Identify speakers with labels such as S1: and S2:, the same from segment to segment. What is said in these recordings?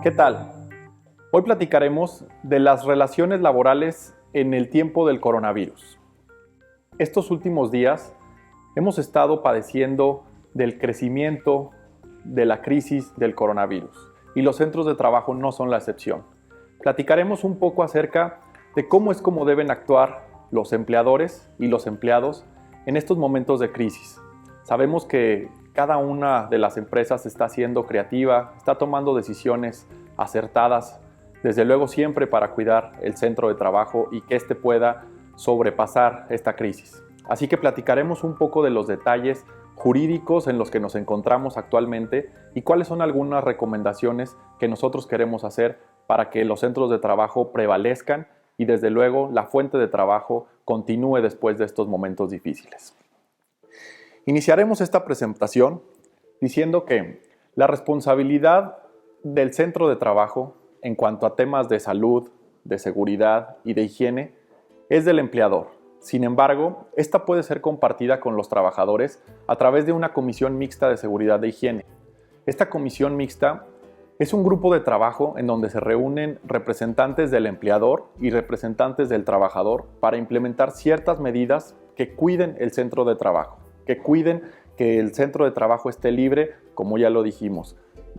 S1: ¿Qué tal? Hoy platicaremos de las relaciones laborales en el tiempo del coronavirus. Estos últimos días hemos estado padeciendo del crecimiento de la crisis del coronavirus y los centros de trabajo no son la excepción. Platicaremos un poco acerca de cómo deben actuar los empleadores y los empleados en estos momentos de crisis. Sabemos que cada una de las empresas está siendo creativa, está tomando decisiones acertadas, desde luego siempre para cuidar el centro de trabajo y que éste pueda sobrepasar esta crisis. Así que platicaremos un poco de los detalles jurídicos en los que nos encontramos actualmente y cuáles son algunas recomendaciones que nosotros queremos hacer para que los centros de trabajo prevalezcan y desde luego la fuente de trabajo continúe después de estos momentos difíciles. Iniciaremos esta presentación diciendo que la responsabilidad del centro de trabajo en cuanto a temas de salud, de seguridad y de higiene es del empleador. Sin embargo, esta puede ser compartida con los trabajadores a través de una comisión mixta de seguridad e higiene. Esta comisión mixta es un grupo de trabajo en donde se reúnen representantes del empleador y representantes del trabajador para implementar ciertas medidas que cuiden el centro de trabajo, que cuiden que el centro de trabajo esté libre, como ya lo dijimos,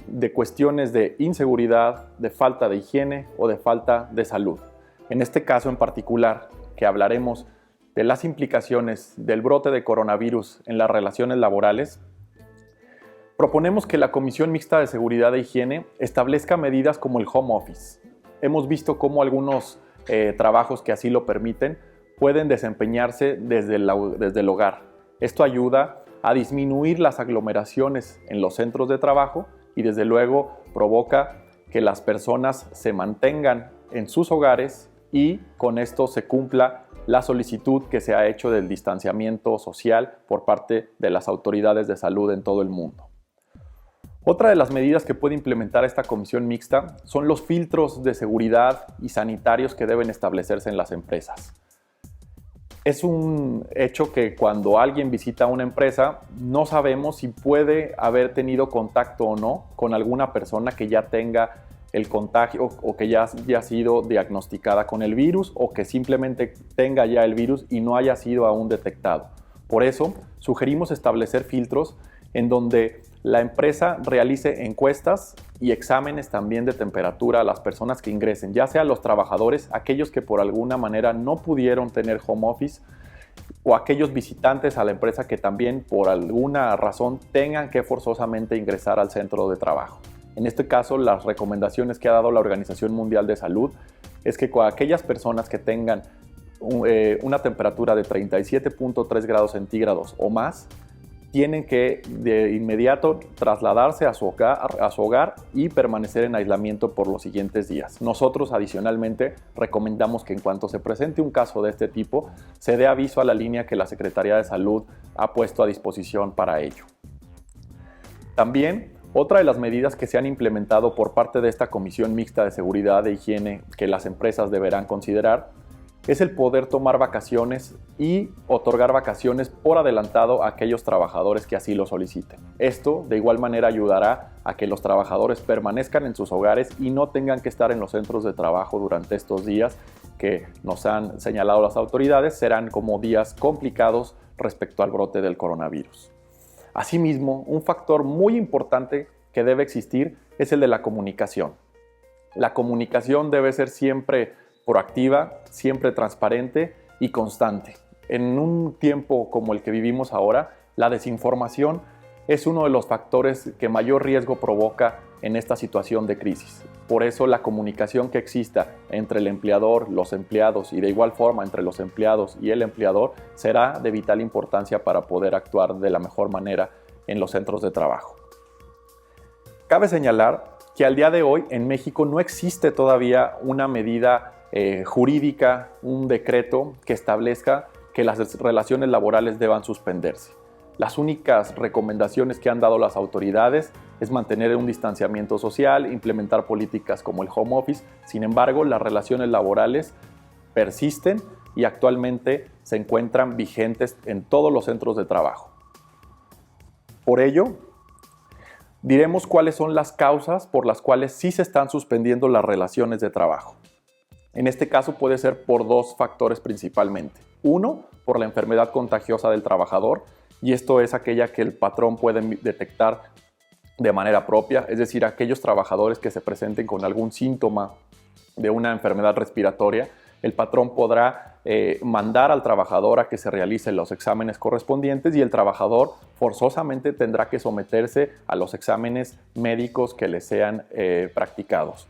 S1: de cuestiones de inseguridad, de falta de higiene o de falta de salud. En este caso en particular, que hablaremos de las implicaciones del brote de coronavirus en las relaciones laborales, proponemos que la Comisión Mixta de Seguridad e Higiene establezca medidas como el home office. Hemos visto cómo algunos trabajos que así lo permiten pueden desempeñarse desde el hogar. Esto ayuda a disminuir las aglomeraciones en los centros de trabajo y desde luego provoca que las personas se mantengan en sus hogares y con esto se cumpla la solicitud que se ha hecho del distanciamiento social por parte de las autoridades de salud en todo el mundo. Otra de las medidas que puede implementar esta comisión mixta son los filtros de seguridad y sanitarios que deben establecerse en las empresas. Es un hecho que cuando alguien visita una empresa no sabemos si puede haber tenido contacto o no con alguna persona que ya tenga el contagio o que ya haya sido diagnosticada con el virus o que simplemente tenga ya el virus y no haya sido aún detectado. Por eso sugerimos establecer filtros en donde la empresa realice encuestas y exámenes también de temperatura a las personas que ingresen, ya sea los trabajadores, aquellos que por alguna manera no pudieron tener home office o aquellos visitantes a la empresa que también por alguna razón tengan que forzosamente ingresar al centro de trabajo. En este caso, las recomendaciones que ha dado la Organización Mundial de Salud es que con aquellas personas que tengan una temperatura de 37.3 grados centígrados o más, tienen que de inmediato trasladarse a su hogar y permanecer en aislamiento por los siguientes días. Nosotros adicionalmente recomendamos que en cuanto se presente un caso de este tipo, se dé aviso a la línea que la Secretaría de Salud ha puesto a disposición para ello. También, otra de las medidas que se han implementado por parte de esta Comisión Mixta de Seguridad e Higiene que las empresas deberán considerar es el poder tomar vacaciones y otorgar vacaciones por adelantado a aquellos trabajadores que así lo soliciten. Esto de igual manera ayudará a que los trabajadores permanezcan en sus hogares y no tengan que estar en los centros de trabajo durante estos días que nos han señalado las autoridades serán como días complicados respecto al brote del coronavirus. Asimismo, un factor muy importante que debe existir es el de la comunicación. La comunicación debe ser siempre proactiva, siempre transparente y constante. En un tiempo como el que vivimos ahora, la desinformación es uno de los factores que mayor riesgo provoca en esta situación de crisis. Por eso la comunicación que exista entre el empleador, los empleados y de igual forma entre los empleados y el empleador será de vital importancia para poder actuar de la mejor manera en los centros de trabajo. Cabe señalar que al día de hoy en México no existe todavía una medida jurídica, un decreto que establezca que las relaciones laborales deban suspenderse. Las únicas recomendaciones que han dado las autoridades es mantener un distanciamiento social, implementar políticas como el home office. Sin embargo, las relaciones laborales persisten y actualmente se encuentran vigentes en todos los centros de trabajo. Por ello, Diremos cuáles son las causas por las cuales sí se están suspendiendo las relaciones de trabajo. En este caso puede ser por dos factores principalmente. Uno, por la enfermedad contagiosa del trabajador, y esto es aquella que el patrón puede detectar de manera propia, es decir, aquellos trabajadores que se presenten con algún síntoma de una enfermedad respiratoria, el patrón podrá mandar al trabajador a que se realicen los exámenes correspondientes y el trabajador forzosamente tendrá que someterse a los exámenes médicos que le sean practicados.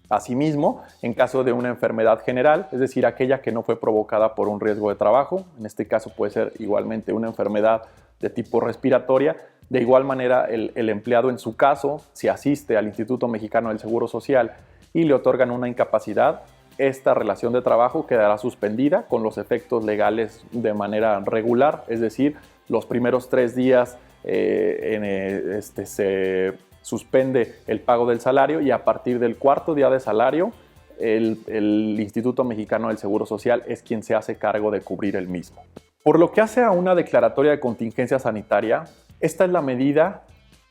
S1: Asimismo, en caso de una enfermedad general, es decir, aquella que no fue provocada por un riesgo de trabajo, en este caso puede ser igualmente una enfermedad de tipo respiratoria, de igual manera el empleado en su caso, si asiste al Instituto Mexicano del Seguro Social y le otorgan una incapacidad, esta relación de trabajo quedará suspendida con los efectos legales de manera regular, es decir, los primeros 3 días se suspende el pago del salario y a partir del 4.º día de salario el Instituto Mexicano del Seguro Social es quien se hace cargo de cubrir el mismo. Por lo que hace a una declaratoria de contingencia sanitaria, esta es la medida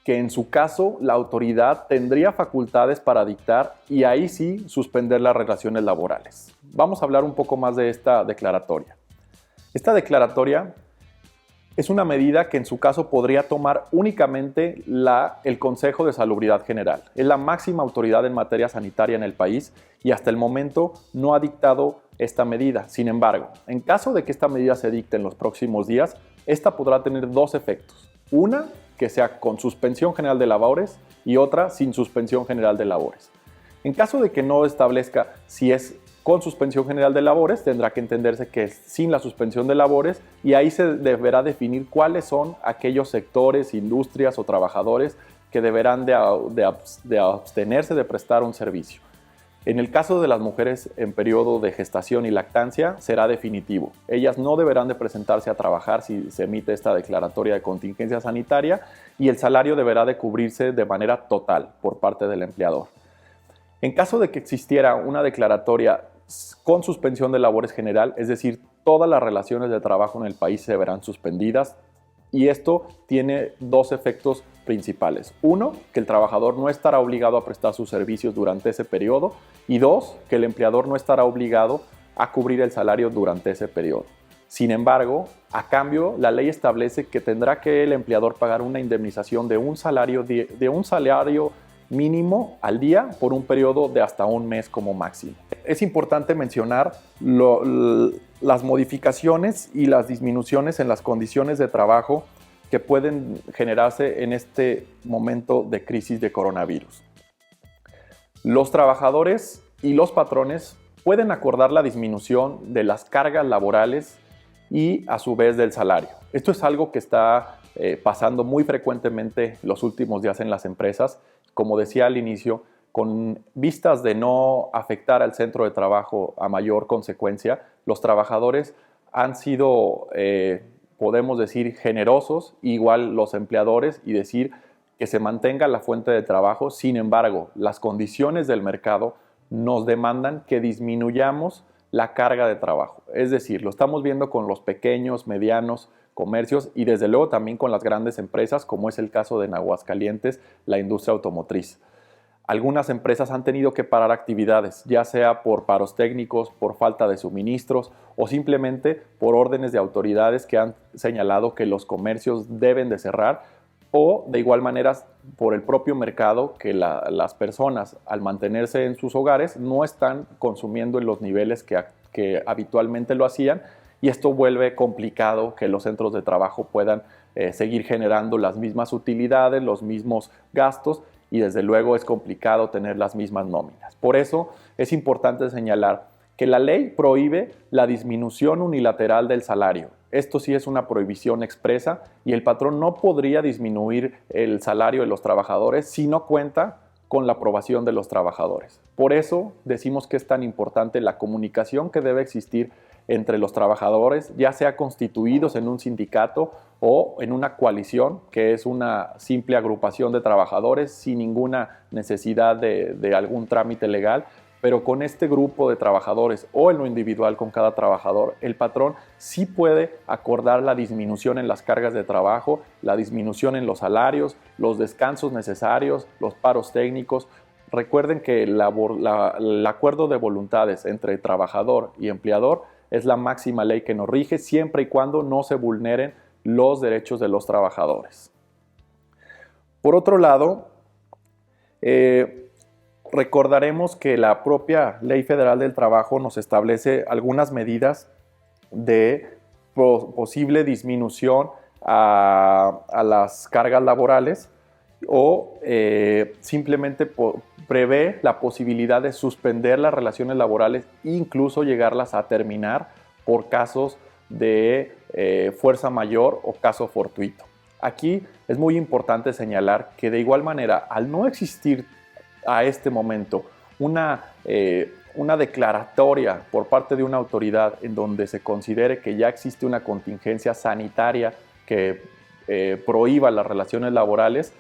S1: que en su caso la autoridad tendría facultades para dictar y ahí sí suspender las relaciones laborales. Vamos a hablar un poco más de esta declaratoria. Esta declaratoria es una medida que en su caso podría tomar únicamente el Consejo de Salubridad General. Es la máxima autoridad en materia sanitaria en el país y hasta el momento no ha dictado esta medida. Sin embargo, en caso de que esta medida se dicte en los próximos días, esta podrá tener dos efectos. Una, que sea con suspensión general de labores y otra sin suspensión general de labores. En caso de que no establezca si es con suspensión general de labores, tendrá que entenderse que es sin la suspensión de labores y ahí se deberá definir cuáles son aquellos sectores, industrias o trabajadores que deberán de abstenerse de prestar un servicio. En el caso de las mujeres en periodo de gestación y lactancia, será definitivo. Ellas no deberán de presentarse a trabajar si se emite esta declaratoria de contingencia sanitaria y el salario deberá de cubrirse de manera total por parte del empleador. En caso de que existiera una declaratoria con suspensión de labores general, es decir, todas las relaciones de trabajo en el país se verán suspendidas, y esto tiene dos efectos principales. Uno, que el trabajador no estará obligado a prestar sus servicios durante ese periodo y dos, que el empleador no estará obligado a cubrir el salario durante ese periodo. Sin embargo, a cambio, la ley establece que tendrá que el empleador pagar una indemnización de un salario mínimo al día por un periodo de hasta un mes como máximo. Es importante mencionar las modificaciones y las disminuciones en las condiciones de trabajo que pueden generarse en este momento de crisis de coronavirus. Los trabajadores y los patrones pueden acordar la disminución de las cargas laborales y a su vez del salario. Esto es algo que está pasando muy frecuentemente los últimos días en las empresas. Como decía al inicio, con vistas de no afectar al centro de trabajo a mayor consecuencia, los trabajadores han sido, podemos decir, generosos, igual los empleadores, y decir que se mantenga la fuente de trabajo. Sin embargo, las condiciones del mercado nos demandan que disminuyamos la carga de trabajo. Es decir, lo estamos viendo con los pequeños, medianos comercios y desde luego también con las grandes empresas, como es el caso de en Aguascalientes, la industria automotriz. Algunas empresas han tenido que parar actividades, ya sea por paros técnicos, por falta de suministros o simplemente por órdenes de autoridades que han señalado que los comercios deben de cerrar, o de igual manera por el propio mercado, que las personas al mantenerse en sus hogares no están consumiendo en los niveles que habitualmente lo hacían, y esto vuelve complicado que los centros de trabajo puedan seguir generando las mismas utilidades, los mismos gastos, y desde luego es complicado tener las mismas nóminas. Por eso es importante señalar que la ley prohíbe la disminución unilateral del salario. Esto sí es una prohibición expresa y el patrón no podría disminuir el salario de los trabajadores si no cuenta con la aprobación de los trabajadores. Por eso decimos que es tan importante la comunicación que debe existir entre los trabajadores, ya sea constituidos en un sindicato o en una coalición, que es una simple agrupación de trabajadores sin ninguna necesidad de algún trámite legal, pero con este grupo de trabajadores o en lo individual con cada trabajador, el patrón sí puede acordar la disminución en las cargas de trabajo, la disminución en los salarios, los descansos necesarios, los paros técnicos. Recuerden que el acuerdo de voluntades entre trabajador y empleador es la máxima ley que nos rige siempre y cuando no se vulneren los derechos de los trabajadores. Por otro lado, recordaremos que la propia Ley Federal del Trabajo nos establece algunas medidas de posible disminución a las cargas laborales o simplemente prevé la posibilidad de suspender las relaciones laborales e incluso llegarlas a terminar por casos de fuerza mayor o caso fortuito. Aquí es muy importante señalar que de igual manera, al no existir a este momento una declaratoria por parte de una autoridad en donde se considere que ya existe una contingencia sanitaria que prohíba las relaciones laborales,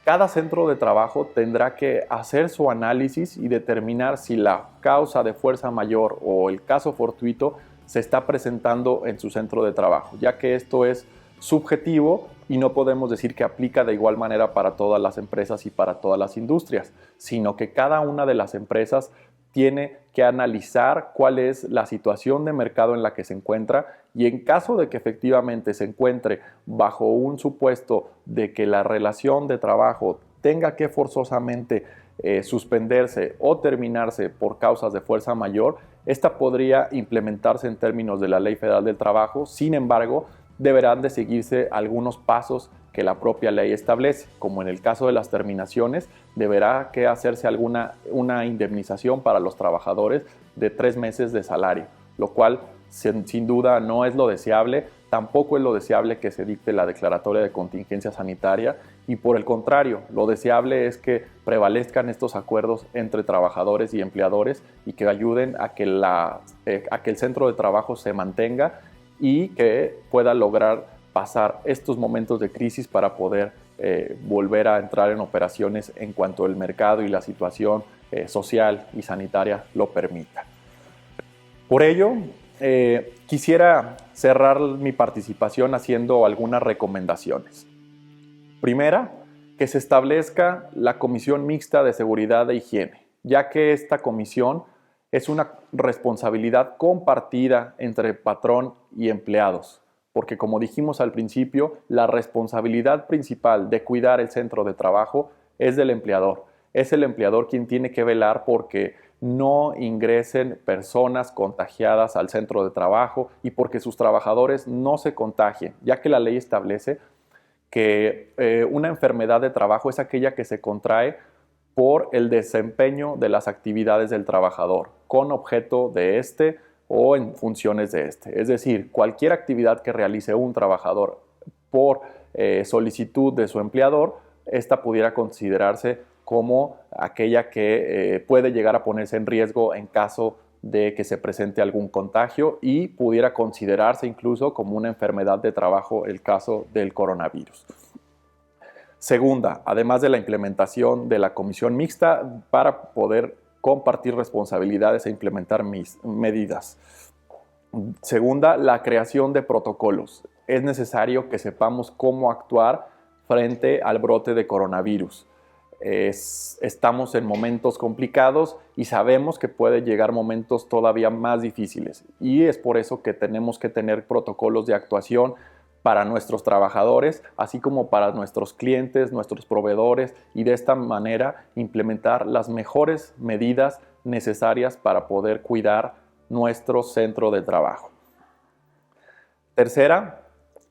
S1: cada centro de trabajo tendrá que hacer su análisis y determinar si la causa de fuerza mayor o el caso fortuito se está presentando en su centro de trabajo, ya que esto es subjetivo y no podemos decir que aplica de igual manera para todas las empresas y para todas las industrias, sino que cada una de las empresas tiene que analizar cuál es la situación de mercado en la que se encuentra y en caso de que efectivamente se encuentre bajo un supuesto de que la relación de trabajo tenga que forzosamente suspenderse o terminarse por causas de fuerza mayor, esta podría implementarse en términos de la Ley Federal del Trabajo. Sin embargo, deberán de seguirse algunos pasos que la propia ley establece, como en el caso de las terminaciones, deberá que hacerse una indemnización para los trabajadores de 3 meses de salario, lo cual sin duda no es lo deseable, tampoco es lo deseable que se dicte la declaratoria de contingencia sanitaria y por el contrario, lo deseable es que prevalezcan estos acuerdos entre trabajadores y empleadores y que ayuden a que el centro de trabajo se mantenga y que pueda lograr pasar estos momentos de crisis para poder volver a entrar en operaciones en cuanto el mercado y la situación social y sanitaria lo permita. Por ello, quisiera cerrar mi participación haciendo algunas recomendaciones. Primera, que se establezca la Comisión Mixta de Seguridad e Higiene, ya que esta comisión es una responsabilidad compartida entre patrón y empleados, porque como dijimos al principio, la responsabilidad principal de cuidar el centro de trabajo es del empleador. Es el empleador quien tiene que velar porque no ingresen personas contagiadas al centro de trabajo y porque sus trabajadores no se contagien, ya que la ley establece que una enfermedad de trabajo es aquella que se contrae por el desempeño de las actividades del trabajador, con objeto de este o en funciones de este. Es decir, cualquier actividad que realice un trabajador por solicitud de su empleador, esta pudiera considerarse como aquella que puede llegar a ponerse en riesgo en caso de que se presente algún contagio y pudiera considerarse incluso como una enfermedad de trabajo el caso del coronavirus. Segunda, además de la implementación de la comisión mixta para poder compartir responsabilidades e implementar medidas. Segunda, la creación de protocolos. Es necesario que sepamos cómo actuar frente al brote de coronavirus. Estamos en momentos complicados y sabemos que puede llegar momentos todavía más difíciles y es por eso que tenemos que tener protocolos de actuación para nuestros trabajadores, así como para nuestros clientes, nuestros proveedores y de esta manera implementar las mejores medidas necesarias para poder cuidar nuestro centro de trabajo. Tercera,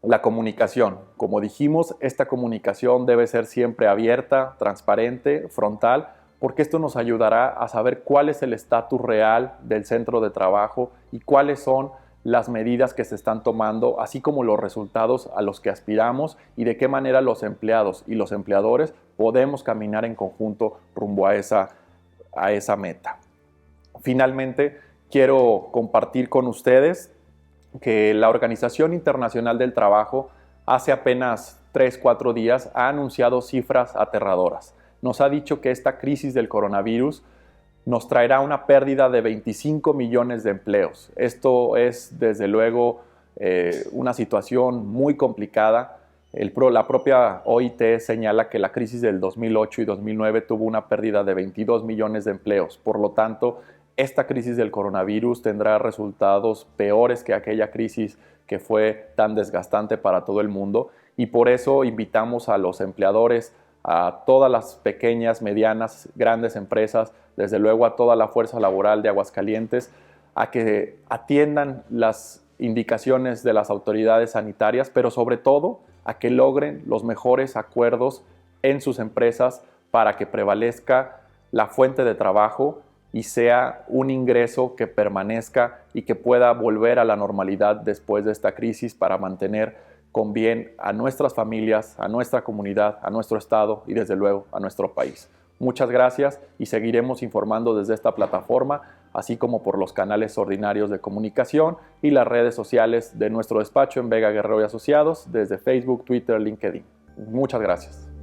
S1: la comunicación. Como dijimos, esta comunicación debe ser siempre abierta, transparente, frontal, porque esto nos ayudará a saber cuál es el estatus real del centro de trabajo y cuáles son las medidas que se están tomando, así como los resultados a los que aspiramos y de qué manera los empleados y los empleadores podemos caminar en conjunto rumbo a esa meta. Finalmente, quiero compartir con ustedes que la Organización Internacional del Trabajo hace apenas 3-4 días ha anunciado cifras aterradoras. Nos ha dicho que esta crisis del coronavirus nos traerá una pérdida de 25 millones de empleos. Esto es, desde luego, una situación muy complicada. La propia OIT señala que la crisis del 2008 y 2009 tuvo una pérdida de 22 millones de empleos. Por lo tanto, esta crisis del coronavirus tendrá resultados peores que aquella crisis que fue tan desgastante para todo el mundo, y por eso invitamos a los empleadores, a todas las pequeñas, medianas, grandes empresas, desde luego a toda la fuerza laboral de Aguascalientes, a que atiendan las indicaciones de las autoridades sanitarias, pero sobre todo a que logren los mejores acuerdos en sus empresas para que prevalezca la fuente de trabajo y sea un ingreso que permanezca y que pueda volver a la normalidad después de esta crisis para mantener con bien a nuestras familias, a nuestra comunidad, a nuestro estado y desde luego a nuestro país. Muchas gracias y seguiremos informando desde esta plataforma, así como por los canales ordinarios de comunicación y las redes sociales de nuestro despacho en Vega Guerrero y Asociados, desde Facebook, Twitter, LinkedIn. Muchas gracias.